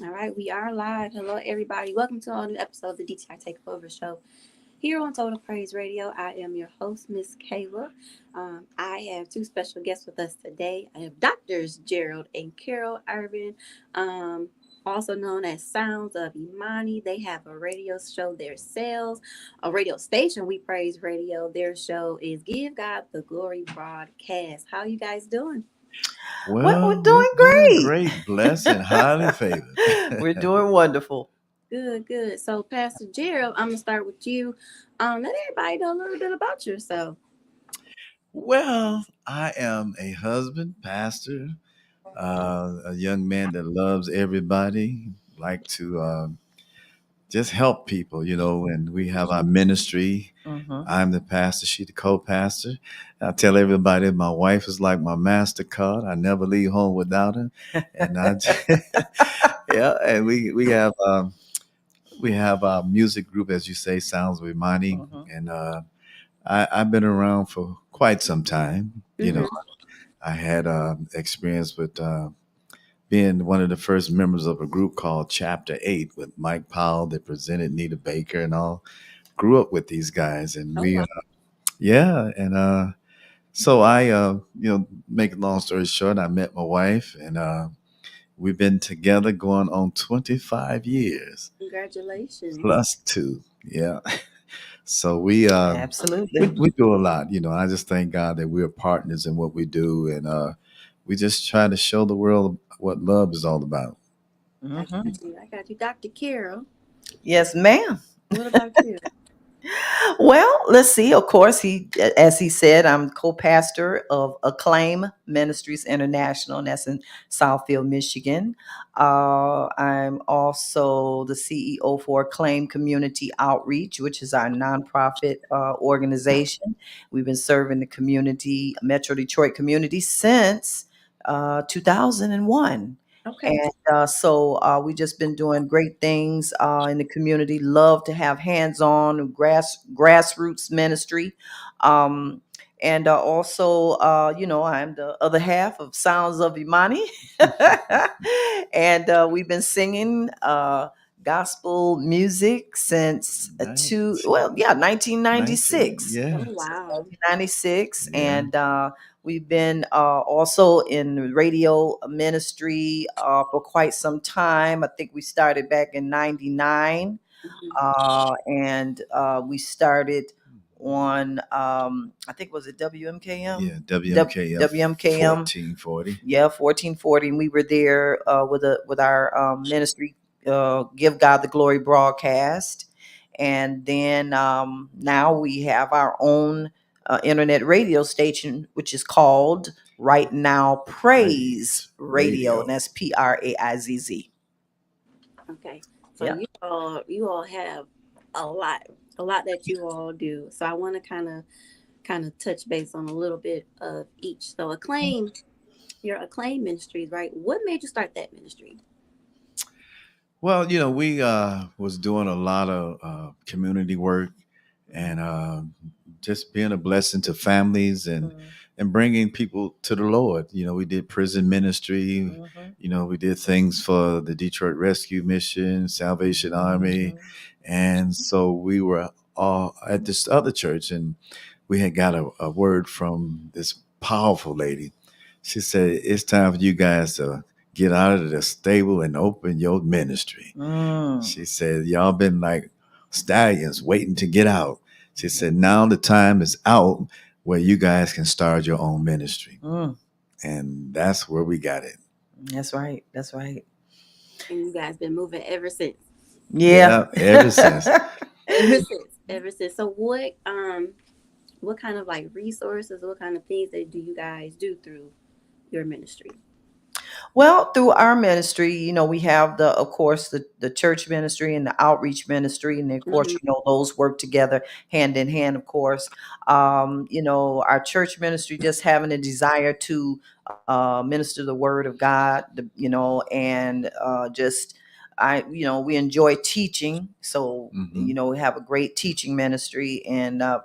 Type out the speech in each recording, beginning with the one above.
All right, we are live. Hello, everybody. Welcome to a new episode of the DTI Takeover Show here on Total Praise Radio. I am your host, Miss Kayla. I have two special guests with us today. I have Doctors Gerald and Carol Irvin, also known as Sounds of Imani. They have a radio show themselves, a radio station, We Praise Radio. Their show is Give God the Glory Broadcast. How you guys doing? Well, we're Well, we're doing doing great. great, blessed, and highly favored. We're doing wonderful. Good, good. So, Pastor Gerald, I'm gonna start with you. Let everybody know a little bit about yourself. Well, I am a husband, pastor, a young man that loves everybody, like to just help people, and we have our ministry. Hmm. I'm the pastor, she the co-pastor. I tell everybody my wife is like my MasterCard. I never leave home without her. And yeah, and we have our music group, as you say, Sounds with Money, Hmm. and I've been around for quite some time. Mm-hmm. I had experience with being one of the first members of a group called Chapter 8 with Mike Powell that presented Nita Baker and all. Grew up with these guys, and Oh we, wow. yeah, and so I, make a long story short, I met my wife, and we've been together going on 25 years Congratulations. plus two. Yeah. So we Absolutely. we do a lot, I just thank God that we're partners in what we do, and we just try to show the world what love is all about. I Hmm. got you. I got you. Dr. Carol, Yes, ma'am. what about you? Well, let's see. Of course, as he said, I'm co-pastor of Acclaim Ministries International, and that's in Southfield, Michigan. I'm also the CEO for Acclaim Community Outreach, which is our nonprofit organization. We've been serving the community, Metro Detroit community, since 2001. Okay. And so we just been doing great things in the community. Love to have hands-on grassroots ministry, um, and also, I'm the other half of Sounds of Imani, and we've been singing gospel music since Nineteen, 1996. Oh yes, wow. 96, yeah. and we've been also in radio ministry for quite some time. I think we started back in 99, Mm-hmm. and we started on, I think, was it WMKM? Yeah, WMKF WMKM, 1440. yeah, 1440. And we were there with our ministry, Give God the Glory broadcast. And then now we have our own internet radio station, which is called right now Praizz Praise Radio, and Radio. that's Praizz. Okay. So Yeah. you all have a lot, a lot that you all do. So I want to kind of touch base on a little bit of each. So your acclaim ministries, right? What made you start that ministry? Well, we was doing a lot of community work, and just being a blessing to families, and bringing people to the Lord. We did prison ministry. Mm-hmm. We did things for the Detroit Rescue Mission, Salvation Army, Hmm. and so we were all at this other church, and we had got a word from this powerful lady. She said, "It's time for you guys to get out of the stable and open your ministry." Mm. She said, "Y'all been like stallions waiting to get out." She said, "Now the time is out where you guys can start your own ministry." Mm. And that's where we got it. That's right. That's right. And you guys been moving ever since. Yeah. Yeah, ever since. Ever since. Ever since. So what kind of like resources, what kind of things that do you guys do through your ministry? Well, through our ministry, we have of course, the church ministry and the outreach ministry, and of course, Mm-hmm. those work together hand in hand. Of course, our church ministry just having a desire to minister the word of God, and just we enjoy teaching, so Hmm. we have a great teaching ministry, and I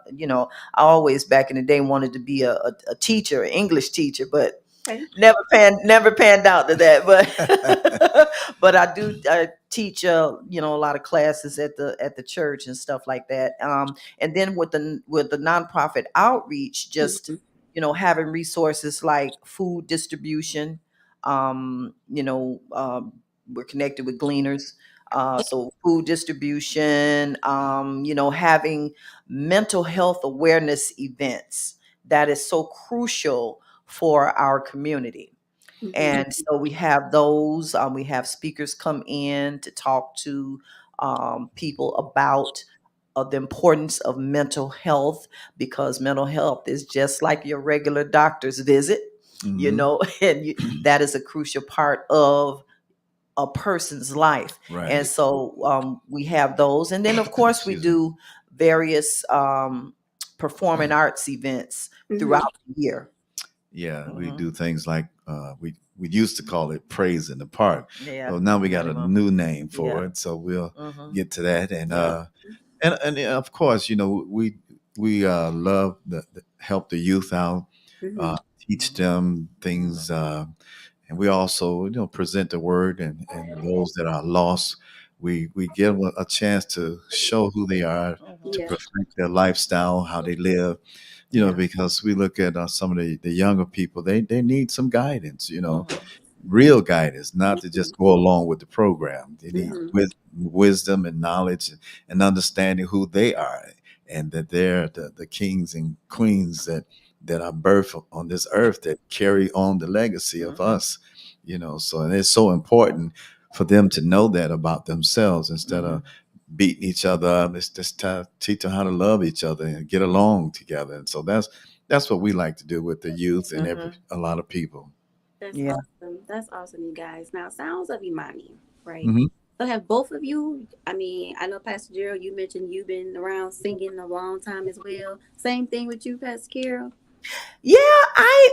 always back in the day wanted to be a teacher, an English teacher, but Okay. Never panned out to that, but but I teach a lot of classes at the church and stuff like that. And then with the nonprofit outreach, just Mm-hmm. having resources like food distribution. We're connected with Gleaners. So food distribution, having mental health awareness events, that is so crucial for our community. Mm-hmm. And so we have those. We have speakers come in to talk to people about the importance of mental health, because mental health is just like your regular doctor's visit, Hmm. and that is a crucial part of a person's life. And Right. so we have those. And then, of course, we Excuse me. do various performing arts events Mm-hmm. throughout the year. Yeah, we Hmm. do things like we used to call it Praise in the Park. Yeah, Well, now we got not a anymore. new name Yeah. for it, so we'll Hmm. get to that. And Yeah. of course, we love the help the youth out, Mm-hmm. teach them things, and we also present the word, and those that are lost, we give a chance to show who they are, to Yeah. perfect their lifestyle, how they live, Yeah. because we look at some of the younger people, they need some guidance, Hmm. real guidance, not to Mm-hmm. just go along with the program. They need Mm-hmm. wisdom and knowledge, and understanding who they are, and that they're the kings and queens that are birthed on this earth, that carry on the legacy of Hmm. us. So, and it's so important for them to know that about themselves, instead Hmm. of beating each other up. It's just to teach them how to love each other and get along together. And so that's what we like to do with the youth and Hmm. a lot of people. That's Yeah. awesome. That's awesome, you guys. Now, sounds of Imani, right? Hmm. So, have both of you? I mean, I know Pastor Gerald, you mentioned you've been around singing a long time as well. Same thing with you, Pastor Carol. Yeah,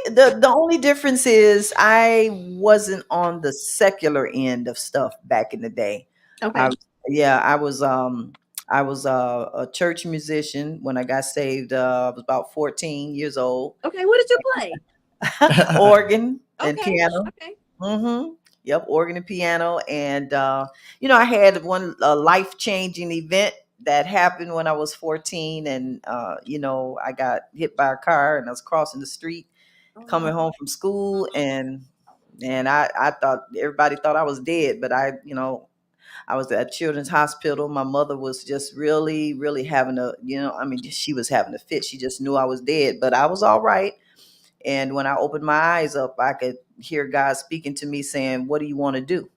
the only difference is I wasn't on the secular end of stuff back in the day. I Okay. Yeah, I was a church musician when I got saved. I was about 14 years old. Okay. What did you play? Organ and Okay. piano. Okay. Mm-hmm. Yep, organ and piano. And I had one life changing event that happened when I was 14, and I got hit by a car, and I was crossing the street Oh coming no. home from school, and I thought everybody thought I was dead, but I was at Children's Hospital. My mother was just really, really having I mean, she was having a fit. She just knew I was dead, but I was all right. And when I opened my eyes up, I could hear God speaking to me saying, "What do you want to do?"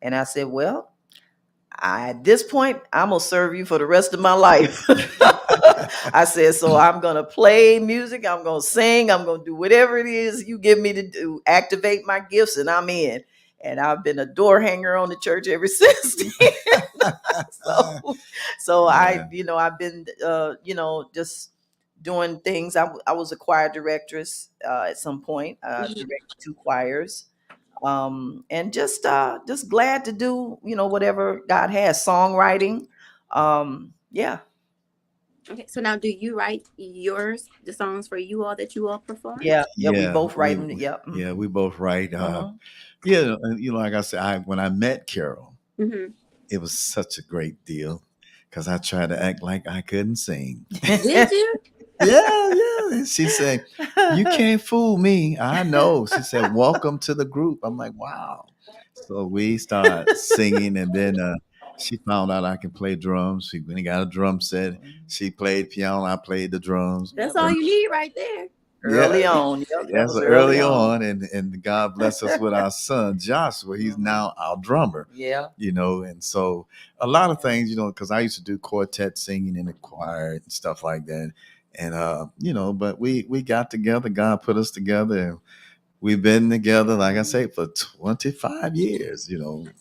And I said, "Well, at this point, I'm going to serve you for the rest of my life." I said, "So I'm going to play music. I'm going to sing. I'm going to do whatever it is you give me to do, activate my gifts, and I'm in." And I've been a door hanger on the church ever since then. so, so Yeah. I've been, just doing things. I was a choir directress at some point. Mhm. Directed two choirs, and just glad to do whatever God has. Songwriting, yeah. Okay. So now, do you write yours, the songs for you all that you all perform? Yeah, we Yeah, both writing. Yep. yeah, we both right. Mm-hmm. Yeah, and like I said, when I met Carol, Mm-hmm. it was such a great deal, because I tried to act like I couldn't sing. Did you? Yeah, yeah. And she said, "You can't fool me." I know. She said, "Welcome to the group." I'm like, "Wow." So we start singing, and then she found out I can play drums. She went and got a drum set. She played piano. I played the drums. That's Yep. all And you need right there. Early yeah, on. Yep, that that's was early early on. on, and God bless us with our son Joshua. He's Mhm. now our drummer. Yeah. And so a lot of things, because I used to do quartet singing in the choir and stuff like that, and but we got together. God put us together, and we've been together, like I say, for 25 years.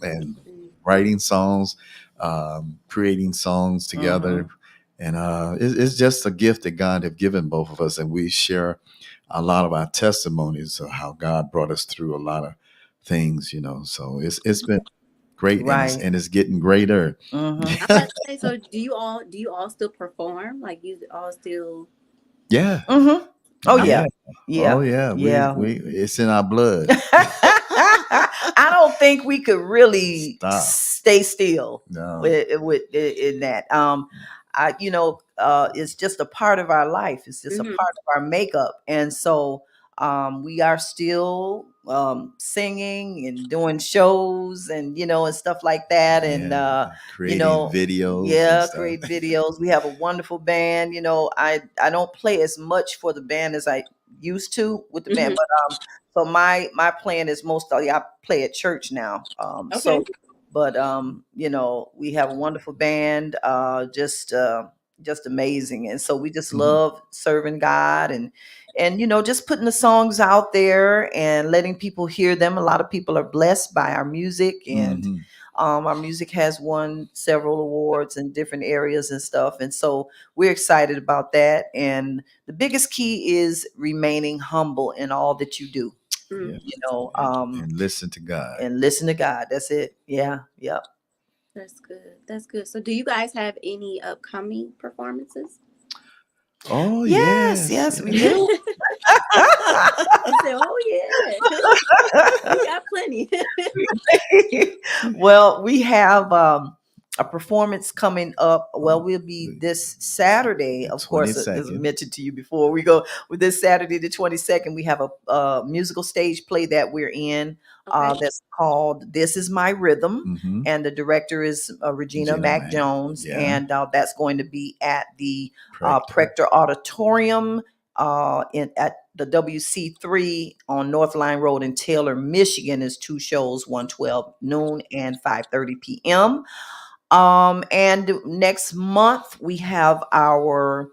And writing songs, creating songs Hmm. together. And it's just a gift that God have given both of us. And we share a lot of our testimonies of how God brought us through a lot of things. So it's been great, and it's Right. and it's getting greater. Hmm. I'm about to say. So, do you all still perform? Like, you all still? Yeah. Hmm. Oh Yeah. yeah, Oh yeah, yeah. yeah. We it's in our blood. I don't think we could really Stop. stay still No. with in that. It's just a part of our life. It's just a Hmm. part of our makeup, and so we are still singing and doing shows and and stuff like that, and Yeah. you Creating know. videos and Yeah, stuff. great videos. We have a wonderful band. I don't play as much for the band as I used to with the band, Hmm. so my plan is mostly I play at church now. Okay. We have a wonderful band, just amazing, and so we just Mhm. love serving God and just putting the songs out there and letting people hear them. A lot of people are blessed by our music, and Mhm. our music has won several awards in different areas and stuff, and so we're excited about that. And the biggest key is remaining humble in all that you do, Mm, Yeah. you know And listen to God. and listen to God. That's it. Yeah, yep. that's good. That's good. So, do you guys have any upcoming performances? Oh Yes, yes. yes, we Yes. do. You said, "Oh yeah, we got plenty." Well, we have a performance coming up. Well, we'll be this Saturday, The of course, as I 22nd. mentioned to you before. We go with this Saturday, the 22nd. We have a musical stage play that we're in, Okay. that's called "This Is My Rhythm," Mm-hmm. and the director is Regina Gina Mac Mac. Jones, Yeah. and that's going to be at the Practice. Prector Auditorium at the WC3 on North Line Road in Taylor, Michigan. Is two shows, 1:12 noon and 5:30 p.m. And next month we have our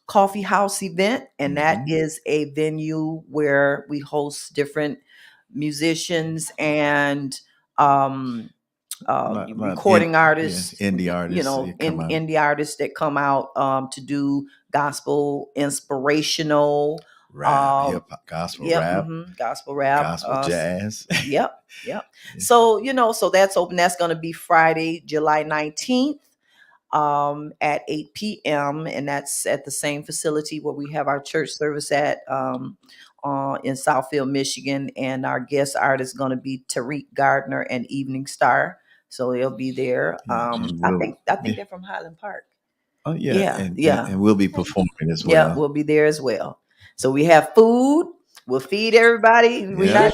coffee house event, and that Mm-hmm. is a venue where we host different musicians and um, Lot recording yeah, artists, indie artists come out. indie artists that come out to do gospel inspirational, Rap, um, hip hop, gospel yep, rap, gospel rap. gospel jazz. Yep, yep. So so that's open. That's going to be Friday, July 19th, at 8 p.m. And that's at the same facility where we have our church service at, in Southfield, Michigan. And our guest artist is going to be Tariq Gardner and Evening Star. So they'll be there. Yeah, and I think yeah. they're from Highland Park. Oh yeah, Yeah, yeah, and we'll be performing as yeah. well. We'll be there as well. So we have food. We'll feed everybody. Yeah.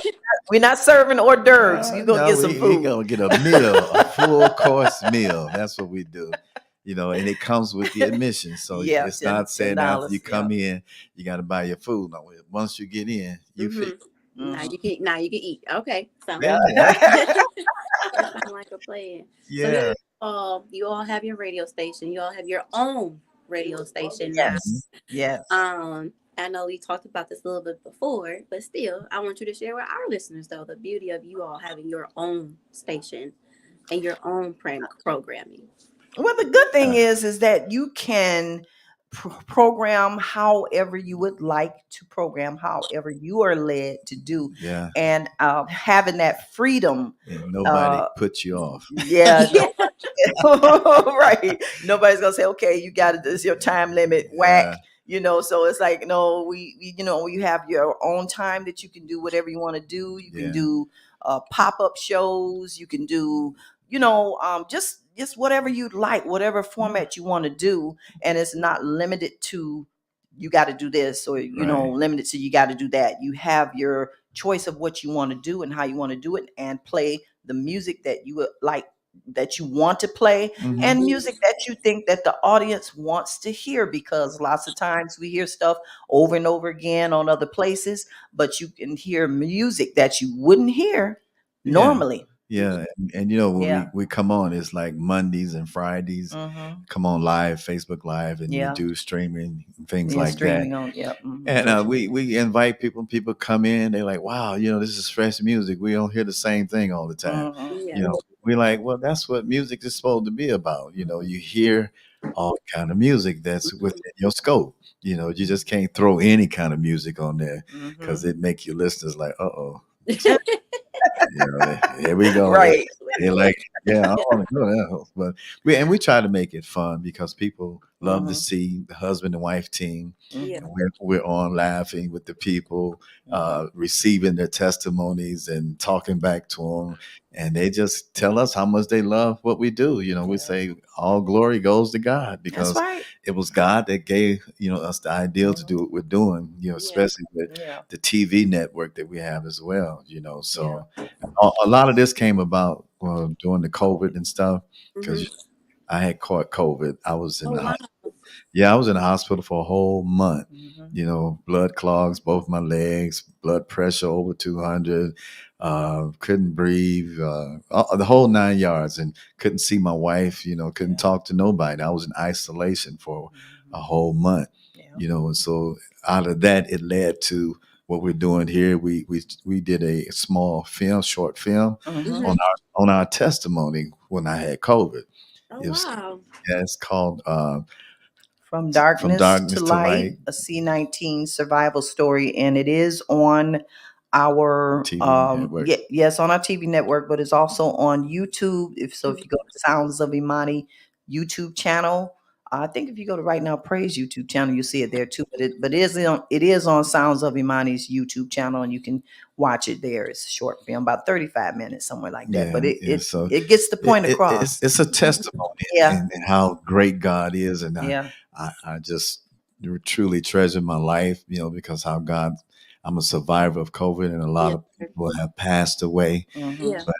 We're not serving hors d'oeuvres. You're gonna No, get some we food. gonna get a meal, a full course meal. That's what we do. And it comes with the admission. So Yeah, it's ten not ten saying after you dollars. come in, you got to buy your food. No, once you get in, you Hmm. fit. Now Mhm. you can. Now you can eat. Okay. Sounds Yeah. like that sounds like a plan. So Yeah. you all have your radio station. You all have your own radio station now. Mhm. Yes, yes. I know we talked about this a little bit before, but still, I want you to share with our listeners though the beauty of you all having your own station and your own programming. Well, the good thing Uh, is that you can program however you would like to program, however you are led to do, yeah. and having that freedom. And nobody Uh, puts you off. yeah, Yeah. right. Nobody's gonna say, okay, you got it. This is your time limit. Whack. Yeah. So it's like, no, you have your own time that you can do whatever you want to do. You can Yeah. do pop up shows. You can do, just whatever you'd like, whatever format you want to do, and it's not limited to you got to do this or Right. limited to you got to do that. You have your choice of what you want to do and how you want to do it, and play the music that you would like, that you want to play, Hmm. and music that you think that the audience wants to hear, because lots of times we hear stuff over and over again on other places, but you can hear music that you wouldn't hear Yeah. normally. Yeah. And when Yeah. we come on, it's like Mondays and Fridays. Mm-hmm. Come on live, Facebook Live, and we Yeah. do streaming and things Yeah, like that. streaming on. Yep. Mhm. And Social we media. we invite people. People come in. They're like, "Wow, this is fresh music. We don't hear the same thing all the time." Mhm. Yeah. We like, well, that's what music is supposed to be about. You hear all kind of music that's within your scope. You just can't throw any kind of music on there because Mhm. it make your listeners like, uh oh, here we go. Right. They like Yeah, I don't want to go there. But we try to make it fun because people love to Mhm. see the husband and wife team. Yeah. And Mhm. we're on laughing with the people, Mhm. receiving their testimonies and talking back to them. And they just tell us how much they love what we do. We Yeah. say all glory goes to God That's because right. it was God that gave, us the idea to do Mhm. what we're doing, Yeah. especially with Yeah. the TV network that we have as well, Yeah. so a lot of this came about during the COVID and stuff because Hmm. I had caught COVID. I was in Oh the wow. yeah, I was in the hospital for a whole month. Mhm. Blood clogs, both my legs, blood pressure over 200, couldn't breathe, the whole 9 yards, and couldn't see my wife. Couldn't Yeah. talk to nobody. I was in isolation for a Mhm. whole month. Yeah. And so out of that, it led to what we're doing here. We did a small film, short film Mhm. Hmm. on our testimony when I had COVID. Oh It was wow. yeah, it's called From From Darkness to Darkness to Light, Light a C-19 survival story, and it is on our TV network. yes, on our TV network, but it's also on YouTube. If you go to Sounds of Imani YouTube channel, I think if you go to Right Now Praise YouTube channel, you'll see it there too. But it is on Sounds of Imani's YouTube channel, and you can watch it there. It's a short film, about 35 minutes, somewhere like that. But Yeah, it yeah. it So it gets the point it's across. it's a Mhm. testimony Yeah, and how great God is, and yeah. I just truly treasure my life, because how God. I'm a survivor of COVID, and a lot Yeah. of people have passed away, Hmm. Yeah. but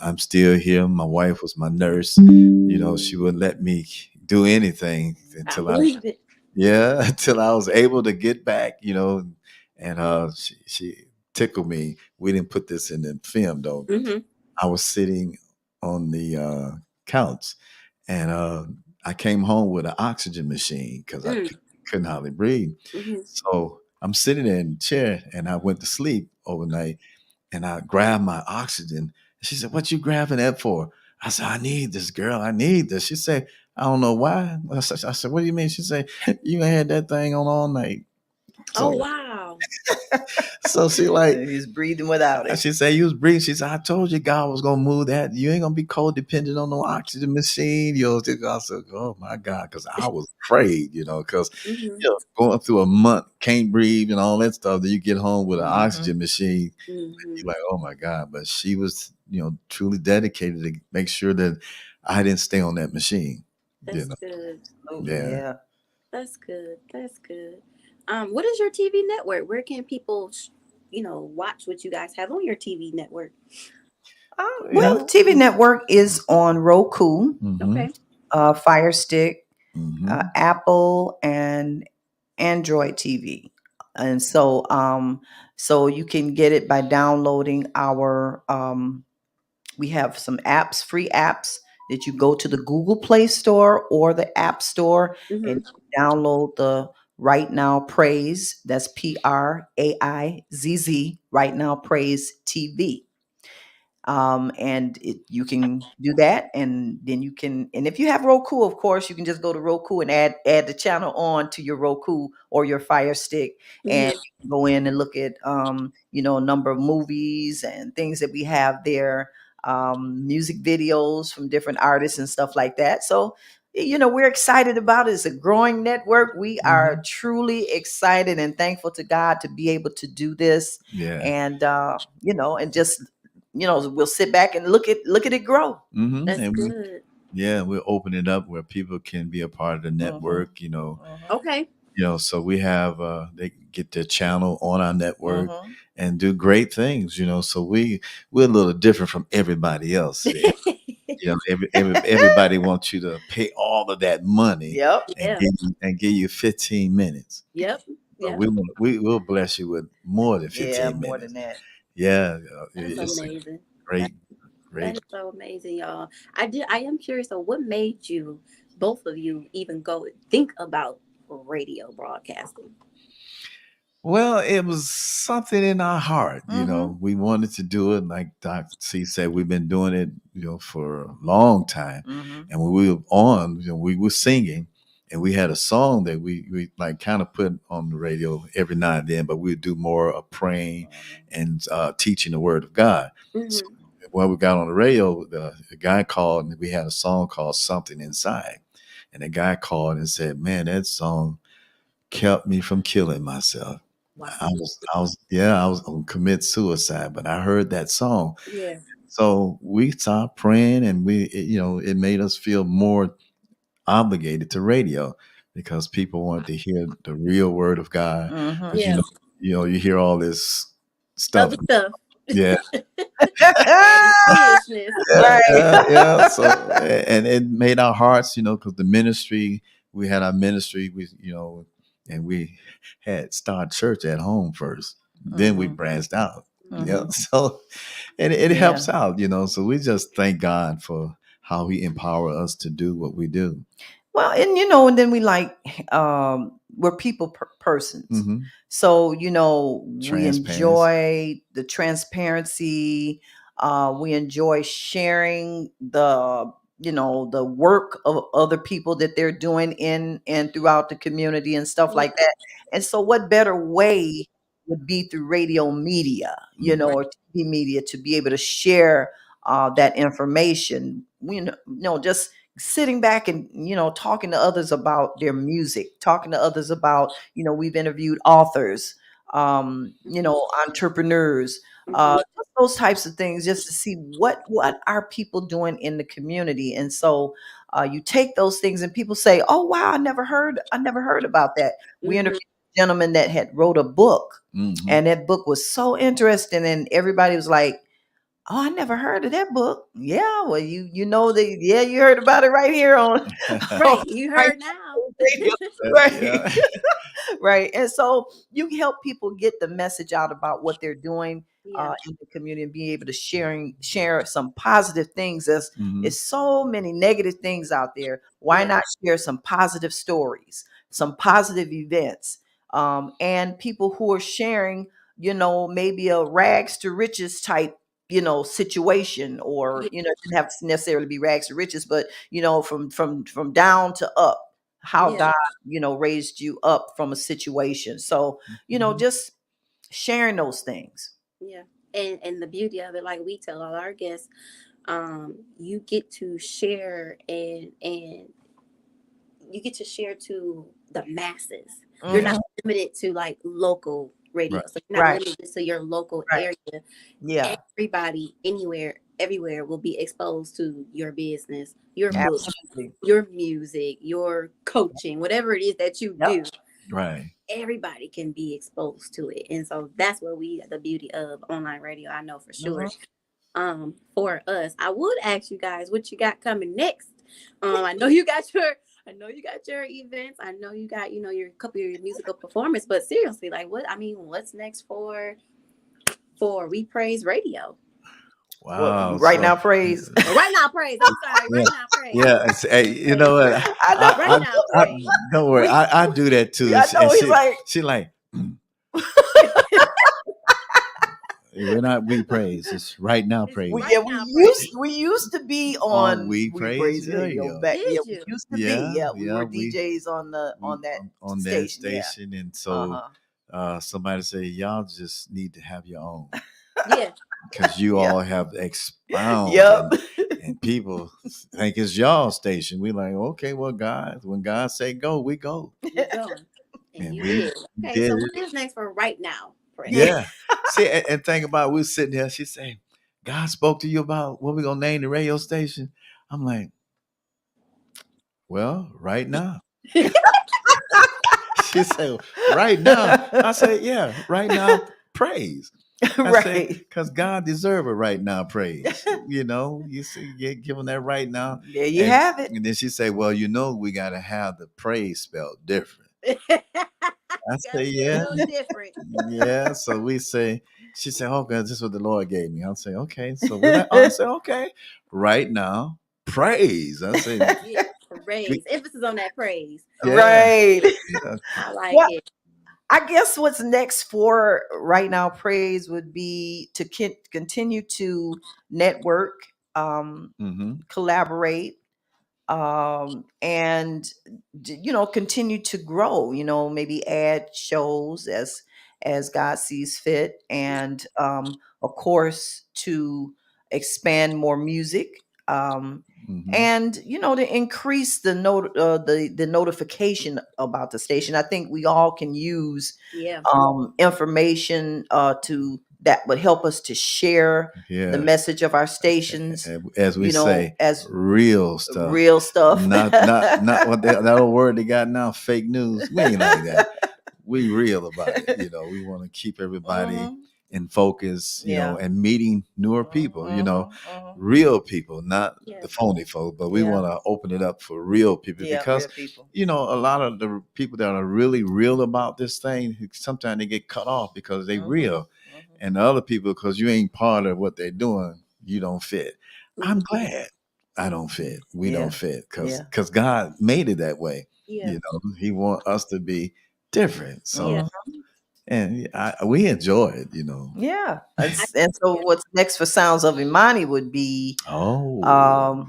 I'm still here. My wife was my nurse. She wouldn't let me do anything I until believe it. yeah, until I was able to get back, and she tickled me. We didn't put this in the film though. Hmm. I was sitting on the couch, and I came home with an oxygen machine because I Mm. couldn't hardly breathe. Hmm. So I'm sitting there in the chair, and I went to sleep overnight, and I grabbed my oxygen. She said, "What you grabbing that for?" I said, "I need this, girl. I need this." She said, "I don't know why." I said, "What do you mean?" She said, "You ain't had that thing on all night." Oh So, wow. so she like, He's breathing without it. she said, "You was breathing." She said, "I told you God was gonna move that. You ain't gonna be codependent on no oxygen machine." I said, "Oh my God," because I was afraid, because Hmm. going through a month, can't breathe and all that stuff. Then you get home with an Mhm. oxygen machine. Hmm. You're like, "Oh my God!" But she was, truly dedicated to make sure that I didn't stay on that machine. You That's know, good. Absolutely, yeah. yeah. That's good. That's good. What is your TV network? Where can people, watch what you guys have on your TV network? Well, the TV network is on Roku, Mm-hmm. Okay. Fire Stick, Mm-hmm. Apple, and Android TV. And so you can get it by downloading our we have some apps, free apps that you go to the Google Play Store or the App Store Hmm. and download the Right Now Praise. That's Praizz, Right Now Praise TV. You can do that, and then you can, and if you have Roku, of course, you can just go to Roku and add the channel on to your Roku or your Fire Stick, and Hmm. you can go in and look at a number of movies and things that we have there, music videos from different artists and stuff like that. So we're excited about it. It's a growing network. We are Mm-hmm. truly excited and thankful to God to be able to do this, Yeah. and and just we'll sit back and look at it grow. Mm-hmm. That's And good. we'll open it up where people can be a part of the Mhm. network. Mhm. Okay. So we have they get their channel on our network Mhm. and do great things. So we're a little different from everybody else. Everybody wants you to pay all of that money Yep. and Yeah. give you 15 minutes. Yep. But Yep. we will bless you with more than Yeah, 15 more minutes. than that. Yeah, That's it's a amazing. That great, that great. is so amazing, y'all. I am curious. So, what made you, both of you, even go think about radio broadcasting? Well, it was something in our heart. Mhm. We wanted to do it. Like Dr. C said, we've been doing it, for a long time. Mhm. And when we were on, we were singing, and we had a song that we like kind of put on the radio every now and then, but we'd do more of praying and teaching the word of God. So Hmm. when we got on the radio, the guy called and we had a song called "Something Inside," and the guy called and said, "Man, that song kept me from killing myself. Wow. I was gonna commit suicide, but I heard that song." Yeah. So we stopped praying, and it made us feel more obligated to radio because people wanted to hear the real word of God. Mm-hmm. Because Yeah. you hear all this stuff. Other stuff. Yeah, All this foolishness. yeah, Right. yeah, yeah. So, and it made our hearts, because the ministry, we had our ministry, and we had started church at home first. Then we Mm-hmm. branched out. Yeah. Mm-hmm. So, and it Yeah. helps out, So we just thank God for how He empower us to do what we do. Well, and then we like we're people persons. Hmm. So, we Transparency. enjoy the transparency. We enjoy sharing the work of other people that they're doing in and throughout the community and stuff Yeah. like that. And so what better way would be through radio media, Mhm. Right. or TV media to be able to share that information. Just sitting back and talking to others about their music, talking to others about, we've interviewed authors, Mhm. entrepreneurs, Mhm. just those types of things, just to see what are people doing in the community. And so you take those things and people say, oh wow, I never heard about that. We Mhm. interviewed a gentleman that had wrote a book, Mhm. and that book was so interesting, and everybody was like, oh, I never heard of that book. Yeah, well, you heard about it right here on, Right. You right heard now. radio, right, Yeah. right. And so you help people get the message out about what they're doing Yeah. in the community, and be able to share some positive things. There's Mhm. it's so many negative things out there. Why Yeah. not share some positive stories, some positive events, and people who are sharing, maybe a rags to riches type, situation, or Yeah. it doesn't have to necessarily be rags to riches, but from down to up, how Yeah. God, raised you up from a situation. So, Mhm. just sharing those things. Yeah. And the beauty of it, like we tell all our guests, you get to share and you get to share to the masses. You're not Hmm. limited to like local radio. Right. So you're not Right. limited to your local Right. area. Yeah. Everybody, anywhere, everywhere will be exposed to your business, your book, Absolutely. your music, your coaching, whatever it is that you Yep. do. Right. Everybody can be exposed to it. And so that's what the beauty of online radio, I know for sure. Hmm. For us, I would ask you guys what you got coming next. I know you got your events. I know you got, your couple of your musical performance, but seriously, like what's next for We Praise Radio? Well, Wow. right So now, praise. Or right now, praise. I'm sorry, yeah, right now, praise. yeah. Hey, you know what? I Right know. now, I praise. don't worry. I do that too, I and know. He's like, she like, we're not we praise. It's right now It's praise. we right yeah we now, used praise. we used to be On on we We praise Praise Radio radio. back. Yeah, Did we you? used to be. Yeah, Yeah, we yeah. were We DJs on that on that station. Yeah. station, and Uh so huh. somebody say y'all just need to have your own Yeah. because you Yeah. all have expound Yep. and people think it's y'all station. We like, okay, well, guys, when God say go, we go, We going. And and you we did. Okay, did so it. what is next for right now, praise? Yeah. Yeah. See, and think about it, we was sitting there. She say, God spoke to you about what we gonna name the radio station. I'm like, well, right now. She said, right now. I said, yeah, right now, praise. I say, Right. because God deserve a right now praise. You see, give him that right now. There you And, have it. and then she say, well, we got to have the praise spelled different. I Gotta say, be a yeah, little different. yeah. So we say, she said, oh, God, this is what the Lord gave me. I'll say, okay. So I say, okay, right now, praise. I say, Yeah, praise. Emphasis on that praise. Okay. yeah, Right. yeah. I like Well, it. I guess what's next for Right Now Praise would be to continue to network, Mm-hmm. collaborate, and continue to grow. Maybe add shows as God sees fit, and of course to expand more music. Hmm. And to increase the notification about the station. I think we all can use Yeah. information to that would help us to share the Yeah. message of our stations, As we say, as real stuff. real stuff. Not what that old word they got now, fake news. We ain't like that. We real about it. We want to keep everybody Mhm. in focus, Yeah. and meeting newer people, Mhm, mhm. real people, not the Yes. phony folk, but we Yeah. want to open it up for real people Yeah, because, real people. a lot of the people that are really real about this thing, sometimes they get cut off because they Mhm, real. mhm. And the other people, because you ain't part of what they're doing, you don't fit. I'm Mhm. glad I don't fit. We don't Yeah. fit Yeah. because God made it that way. Yeah. He want us to be different. Yeah. So, Mhm. and we enjoy it, Yeah. I, And so yeah. what's next for Sounds of Imani would be Oh,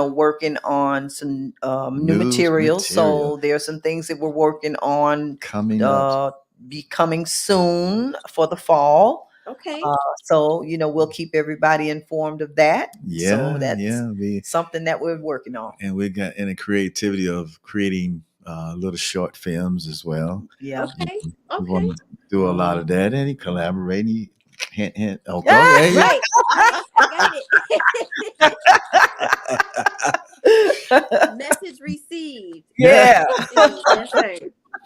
working on some new news materials. material So there are some things that we're working on coming up. uh be coming soon for the fall. Okay. Uh, so we'll keep everybody informed of that. So Yeah, that's yeah. something that we're working on. We got in the creativity of creating little short films as well. Yeah. You Okay. we Okay. want to do a lot Mhm. of that. Any collaborating, hint, hint. Okay, Ah! yeah. Right. Right. I got it. Message received. Message Yeah. received. Yes, sir.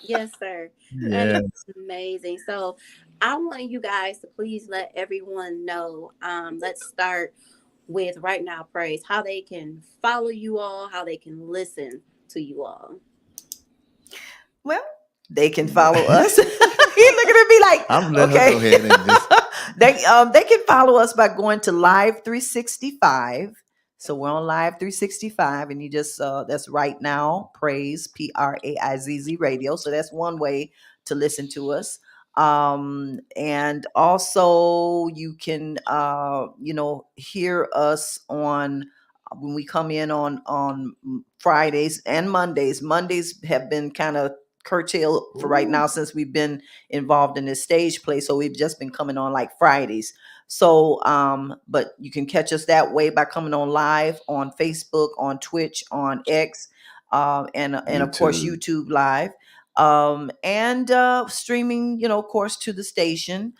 Yes, sir. That is Yeah. amazing. So I want you guys to please let everyone know. Let's start with right now, Praise, how they can follow you all, how they can listen to you all. Well, they can follow us. He looking at me like, I'm letting her okay. go ahead and just. They can follow us by going to Live 365. So we're on Live 365, and you just that's right now, Praizz, Praizz radio. So that's one way to listen to us. And also you can hear us on when we come in on Fridays and Mondays. Mondays have been kind of curtailed for right Ooh, now since we've been involved in this stage play. So we've just been coming on like Fridays. So, but you can catch us that way by coming on live on Facebook, on Twitch, on X, and of course YouTube. YouTube Live, and streaming, of course, to the station.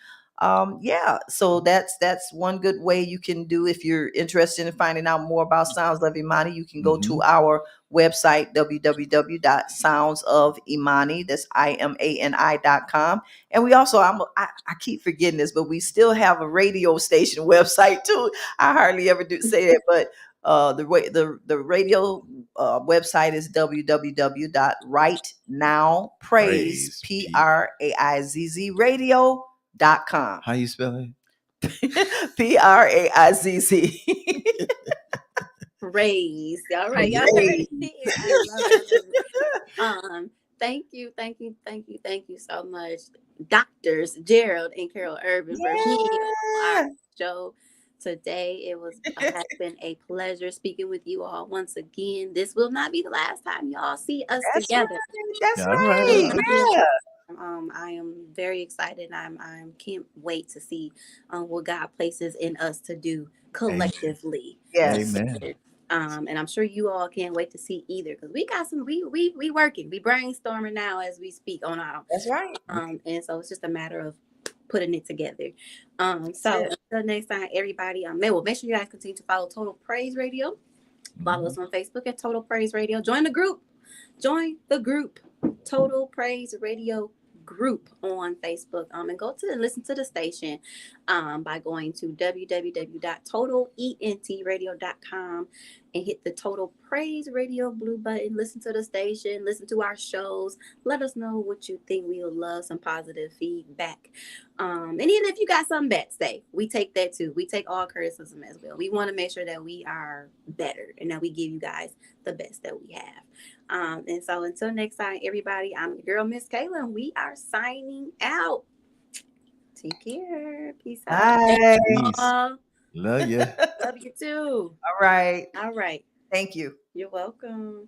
Yeah, so that's one good way you can do if you're interested in finding out more about Sounds of Imani. You can go to Hmm. our website www.soundsofimani, that's imani.com. And we also I keep forgetting this, but we still have a radio station website too. I hardly ever do say that, but the radio website is www.rightnowpraise Praise. praizz radio.com. How you spell it? Praizz. Praise. All right. Y'all heard Praise. it. I love it. I love it. Thank you, thank you, thank you, thank you so much, Doctors Gerald and Carol Urban, for being on our Yeah, show today. Has been a pleasure speaking with you all once again. This will not be the last time y'all see us that's together. right. That's All Will right. right. not be Yeah. I am very excited. I'm can't wait to see what God places in us to do Amen. collectively Yes. Amen. together. And I'm sure you all can't wait to see either because we got some we working, we brainstorming now as we speak on our That's right. and so it's just a matter of putting it together. That's So it. until next time, everybody, make sure you guys continue to follow Total Praise Radio. Follow Mhm. us on Facebook at Total Praise Radio. Join the group. Join the group. Total Praise Radio group on Facebook. And go to and listen to the station by going to www.totalentradio.com and hit the Total Praise Radio blue button. Listen to the station. Listen to our shows. Let us know what you think. We would love some positive feedback. And even if you got something bad to say, we take that too. We take all criticism as well. We want to make sure that we are better and that we give you guys the best that we have. And so until next time, everybody, I'm your girl, Miss Kayla, and we are signing out. Take care. Peace out. Thank Bye. you Peace. all. Love you. Love you too. All right. All right. Thank you. You're welcome.